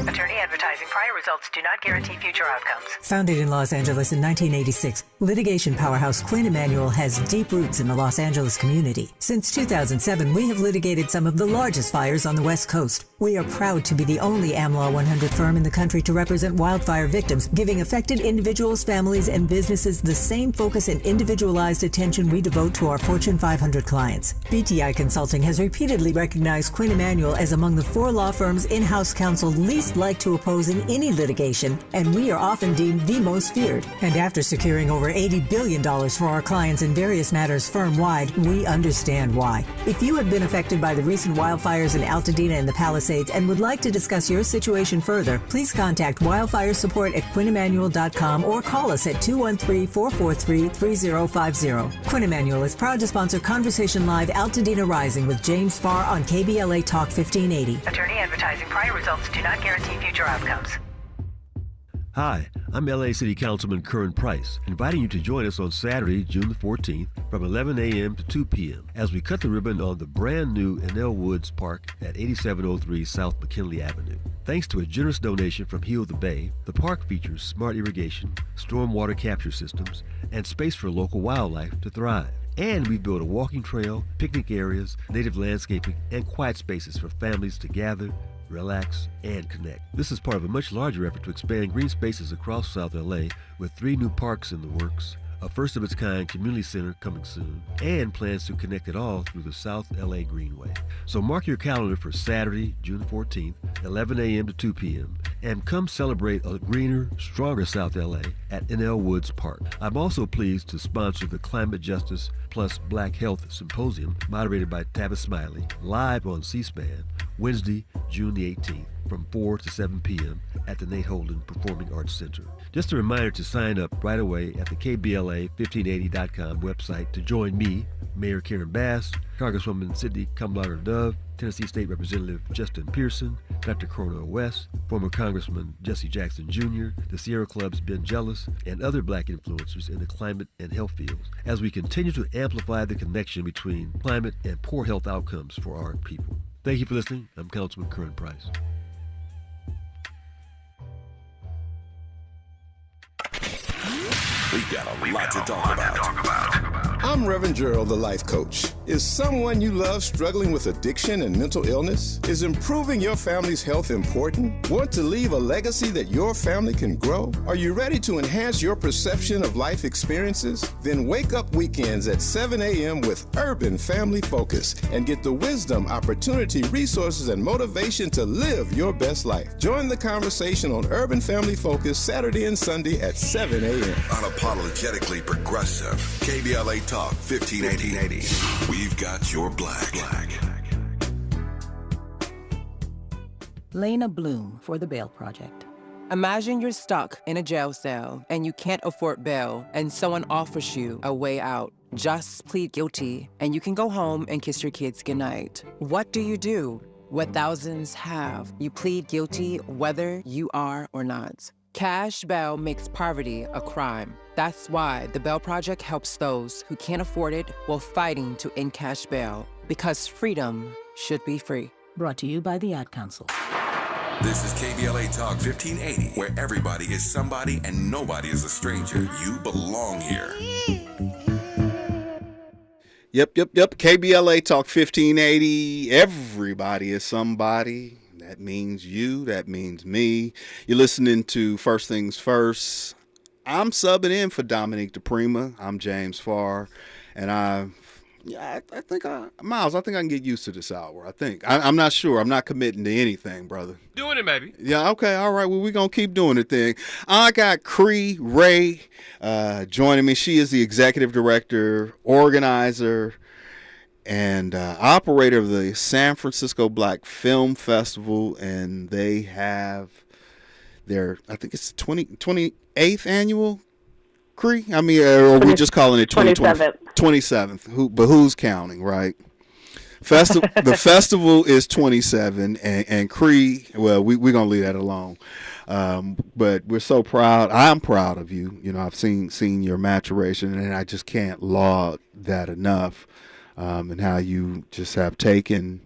Speaker 14: Attorney advertising.
Speaker 17: advertising. Prior results do not guarantee future outcomes.
Speaker 4: Founded in Los Angeles in 1986, litigation powerhouse Quinn Emanuel has deep roots in the Los Angeles community. Since 2007, we have litigated some of the largest fires on the West Coast. We are proud to be the only AmLaw 100 firm in the country to represent wildfire victims, giving affected individuals, families, and businesses the same focus and individualized attention we devote to our Fortune 500 clients. BTI Consulting has repeatedly recognized Quinn Emanuel as among the 4 law firms in-house counsel least liked to oppose in any litigation, and we are often deemed the most feared. And after securing over $80 billion for our clients in various matters firm-wide, we understand why. If you have been affected by the recent wildfires in Altadena and the Palisades and would like to discuss your situation further, please contact wildfire support at QuinnEmanuel.com or call us at 213-443-3050. Quinn Emanuel is proud to sponsor Conversation Live Altadena Rising with James Farr on KBLA Talk 1580.
Speaker 17: Attorney advertising. Prior results do not guarantee future outcomes.
Speaker 22: Hi, I'm LA City Councilman Curran Price, inviting you to join us on Saturday, June the 14th from 11 a.m. to 2 p.m. as we cut the ribbon on the brand new Enel Woods Park at 8703 South McKinley Avenue. Thanks to a generous donation from Heal the Bay, the park features smart irrigation, stormwater capture systems, and space for local wildlife to thrive. And we've built a walking trail, picnic areas, native landscaping, and quiet spaces for families to gather, relax, and connect. This is part of a much larger effort to expand green spaces across South LA with 3 new parks in the works, a first-of-its-kind community center coming soon, and plans to connect it all through the South LA Greenway. So mark your calendar for Saturday, June 14th, 11 a.m. to 2 p.m., and come celebrate a greener, stronger South LA at Enel Woods Park. I'm also pleased to sponsor the Climate Justice plus Black Health Symposium, moderated by Tavis Smiley, live on C-SPAN, Wednesday, June the 18th, from 4 to 7 p.m. at the Nate Holden Performing Arts Center. Just a reminder to sign up right away at the KBLA1580.com website to join me, Mayor Karen Bass, Congresswoman Sidney Kamlager Dove, Tennessee State Representative Justin Pearson, Dr. Cornel West, former Congressman Jesse Jackson Jr., the Sierra Club's Ben Jealous, and other black influencers in the climate and health fields as we continue to amplify the connection between climate and poor health outcomes for our people. Thank you for listening. I'm Councilman Curran Price.
Speaker 2: We've got a lot to talk about.
Speaker 23: I'm Reverend Gerald, the life coach. Is someone you love struggling with addiction and mental illness? Is improving your family's health important? Want to leave a legacy that your family can grow? Are you ready to enhance your perception of life experiences? Then wake up weekends at 7 a.m. with Urban Family Focus and get the wisdom, opportunity, resources, and motivation to live your best life. Join the conversation on Urban Family Focus Saturday and Sunday at 7 a.m.
Speaker 2: Unapologetically progressive. KBLA Talk 1580. We've got your black.
Speaker 24: Lena Bloom for the Bail Project.
Speaker 25: Imagine you're stuck in a jail cell and you can't afford bail and someone offers you a way out. Just plead guilty and you can go home and kiss your kids goodnight. What do you do? What thousands have. You plead guilty whether you are or not. Cash bail makes poverty a crime. That's why the Bail Project helps those who can't afford it while fighting to end cash bail, because freedom should be free.
Speaker 24: Brought to you by the Ad Council.
Speaker 2: This is KBLA Talk 1580, where everybody is somebody and nobody is a stranger. You belong here.
Speaker 3: Yep. KBLA Talk 1580. Everybody is somebody. That means you. That means me. You're listening to First Things First. I'm subbing in for Dominique DiPrima. I'm James Farr, and I think Miles, I think I can get used to this hour. I'm not sure. I'm not committing to anything, brother.
Speaker 26: Doing it, maybe.
Speaker 3: Yeah. Okay. All right. Well, we're gonna keep doing the thing. I got Cree Ray joining me. She is the executive director, organizer, and operator of the San Francisco Black Film Festival, and they have their, I think it's 28th annual, Cree? I mean, or are we just calling it
Speaker 9: 27th?
Speaker 3: 27th. But who's counting, right? The festival is 27, and Cree, well, we're going to leave that alone. But we're so proud. I'm proud of you. You know, I've seen your maturation, and I just can't laud that enough. And how you just have taken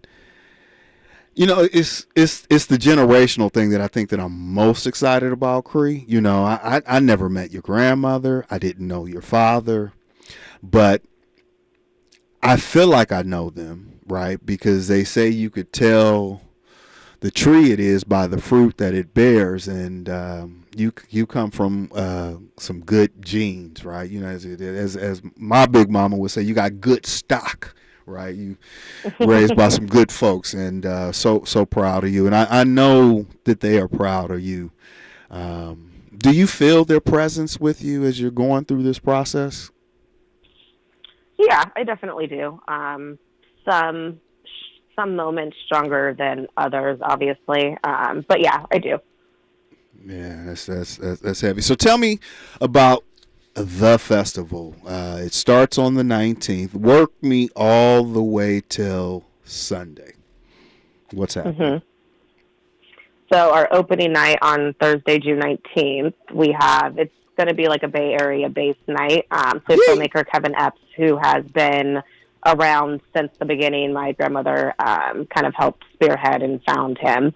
Speaker 3: It's the generational thing that I think that I'm most excited about, Cree. I never met your grandmother. I didn't know your father, but I feel like I know them, right? Because they say you could tell the tree it is by the fruit that it bears, and you come from some good genes, right? As my big mama would say, you got good stock. Right, you raised by some good folks, and so proud of you. And I know that they are proud of you. Do you feel their presence with you as you're going through this process?
Speaker 9: Yeah, I definitely do. Some moments stronger than others, obviously, but yeah, I do.
Speaker 3: Yeah, that's heavy. So tell me about the festival. It starts on the 19th. Work me all the way till Sunday. What's happening?
Speaker 9: Mm-hmm. So our opening night on Thursday, June 19th, it's going to be like a Bay Area based night. So filmmaker Kevin Epps, who has been around since the beginning, my grandmother kind of helped spearhead and found him.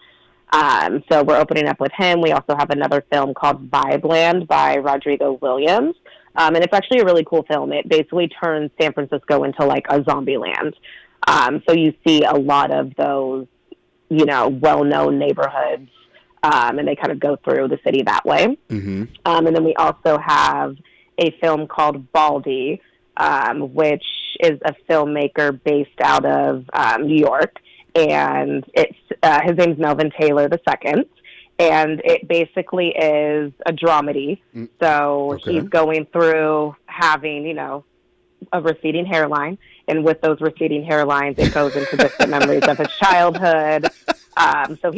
Speaker 9: So we're opening up with him. We also have another film called Vibeland by Rodrigo Williams. And it's actually a really cool film. It basically turns San Francisco into like a zombie land. So you see a lot of those, well-known neighborhoods, and they kind of go through the city that way.
Speaker 3: Mm-hmm.
Speaker 9: And then we also have a film called Baldy, which is a filmmaker based out of New York. And it's his name's Melvin Taylor II. And it basically is a dramedy. So he's going through having, a receding hairline. And with those receding hairlines, it goes into distant memories of his childhood. So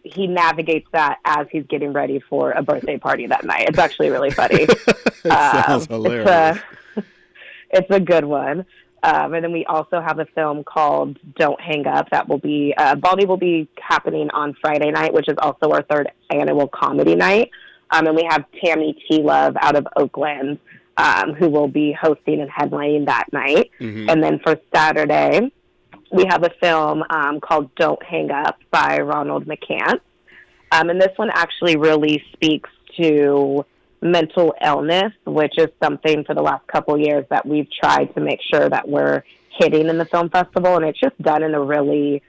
Speaker 9: he navigates that as he's getting ready for a birthday party that night. It's actually really funny.
Speaker 3: Sounds hilarious.
Speaker 9: It's a good one. And then we also have a film called Don't Hang Up. That will be, Baldy will be happening on Friday night, which is also our third annual comedy night. And we have Tammy T. Love out of Oakland, who will be hosting and headlining that night.
Speaker 3: Mm-hmm.
Speaker 9: And then for Saturday, we have a film called Don't Hang Up by Ronald McCants. And this one actually really speaks to mental illness, which is something for the last couple of years that we've tried to make sure that we're hitting in the film festival, and it's just done in a really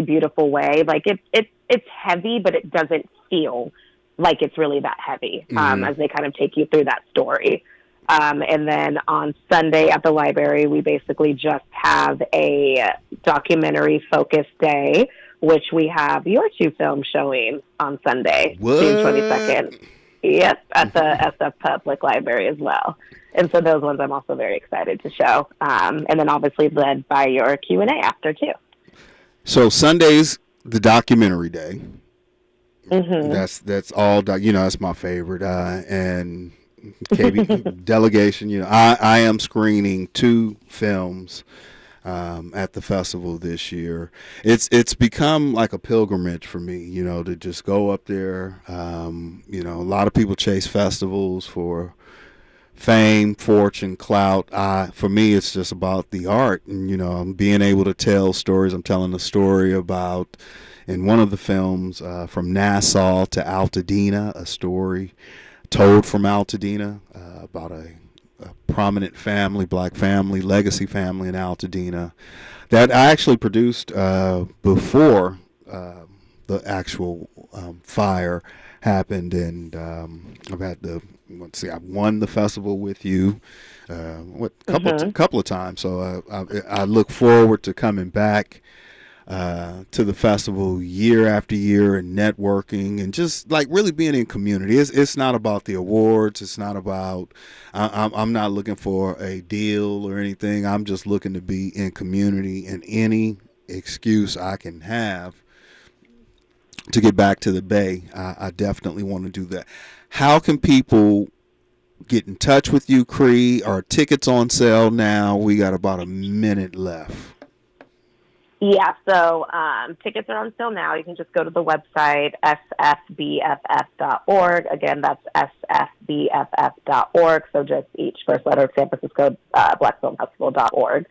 Speaker 9: beautiful way. Like it's heavy, but it doesn't feel like it's really that heavy as they kind of take you through that story. And then on Sunday at the library, we basically just have a documentary focused day, which we have your two films showing on Sunday, June 22nd. Yep, at the SF Public Library as well. And so those ones I'm also very excited to show. And then obviously led by your Q&A after, too.
Speaker 3: So Sunday's the documentary day.
Speaker 9: Mm-hmm.
Speaker 3: That's all, that's my favorite. And KB delegation, I am screening 2 films at the festival this year. It's become like a pilgrimage for me, to just go up there. A lot of people chase festivals for fame, fortune, clout. For me, it's just about the art and, being able to tell stories. I'm telling a story about, in one of the films, from Nassau to Altadena, a story told from Altadena about a prominent family, black family, legacy family in Altadena that I actually produced before the actual fire happened. And I won the festival with you couple of times. So I look forward to coming back to the festival year after year and networking and just like really being in community. It's not about the awards. It's not about, I'm not looking for a deal or anything. I'm just looking to be in community, and any excuse I can have to get back to the Bay, I definitely want to do that. How can people get in touch with you, Cree? Are tickets on sale now? We got about a minute left.
Speaker 9: Yeah, so tickets are on sale now. You can just go to the website, sfbff.org. Again, that's sfbff.org. So just each first letter of San Francisco Black Film Festival.org.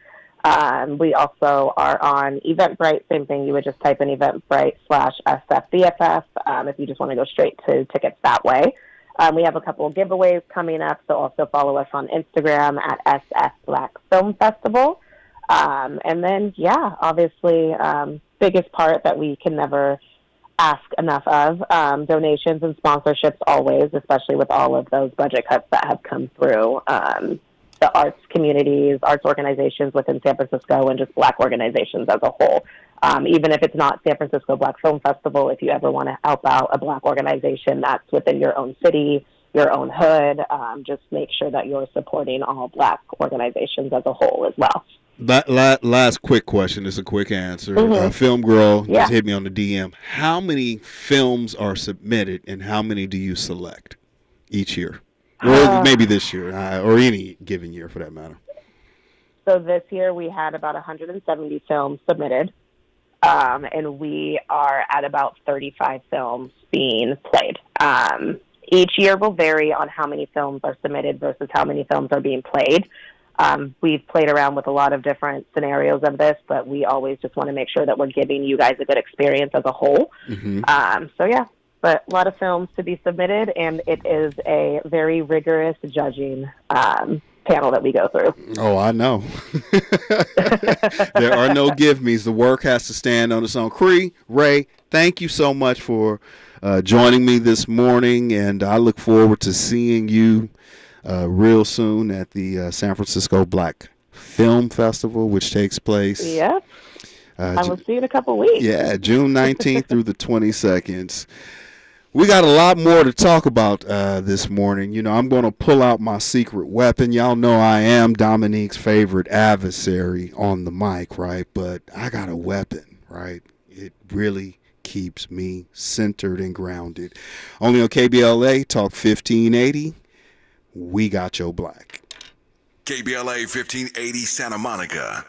Speaker 9: We also are on Eventbrite, same thing. You would just type in Eventbrite/SFBFF if you just want to go straight to tickets that way. We have a couple of giveaways coming up, so also follow us on Instagram at SF Black Film Festival. And then, obviously, biggest part that we can never ask enough of, donations and sponsorships always, especially with all of those budget cuts that have come through. The arts communities, arts organizations within San Francisco, and just Black organizations as a whole. Even if it's not San Francisco Black Film Festival, if you ever want to help out a Black organization that's within your own city, your own hood, just make sure that you're supporting all Black organizations as a whole as well.
Speaker 3: Last quick question. It's a quick answer. Film Girl just hit me on the DM. How many films are submitted, and how many do you select each year? Or maybe this year, or any given year for that matter.
Speaker 9: So this year we had about 170 films submitted, and we are at about 35 films being played. Each year will vary on how many films are submitted versus how many films are being played. We've played around with a lot of different scenarios of this, but we always just want to make sure that we're giving you guys a good experience as a whole. But a lot of films to be submitted, and it is a very rigorous judging panel that we go through.
Speaker 3: Oh, I know. There are no give-me's. The work has to stand on its own. Cree, Ray, thank you so much for joining me this morning, and I look forward to seeing you real soon at the San Francisco Black Film Festival, which takes place.
Speaker 9: Yeah. I will see you in a couple weeks.
Speaker 3: Yeah, June 19th through the 22nd. We got a lot more to talk about this morning. You know, I'm going to pull out my secret weapon. Y'all know I am Dominique's favorite adversary on the mic, right? But I got a weapon, right? It really keeps me centered and grounded. Only on KBLA Talk 1580, we got your black.
Speaker 2: KBLA 1580 Santa Monica.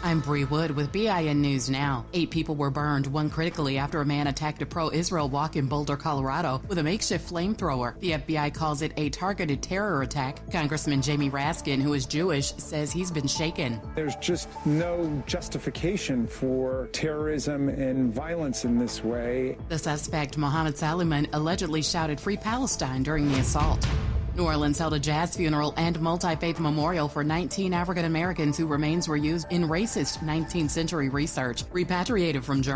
Speaker 10: I'm Bree Wood with BIN News Now. 8 people were burned, one critically, after a man attacked a pro-Israel walk in Boulder, Colorado with a makeshift flamethrower. The FBI calls it a targeted terror attack. Congressman Jamie Raskin, who is Jewish, says he's been shaken.
Speaker 11: There's just no justification for terrorism and violence in this way.
Speaker 10: The suspect, Mohammed Salman, allegedly shouted "Free Palestine" during the assault. New Orleans held a jazz funeral and multi-faith memorial for 19 African Americans whose remains were used in racist 19th century research. Repatriated from Germany.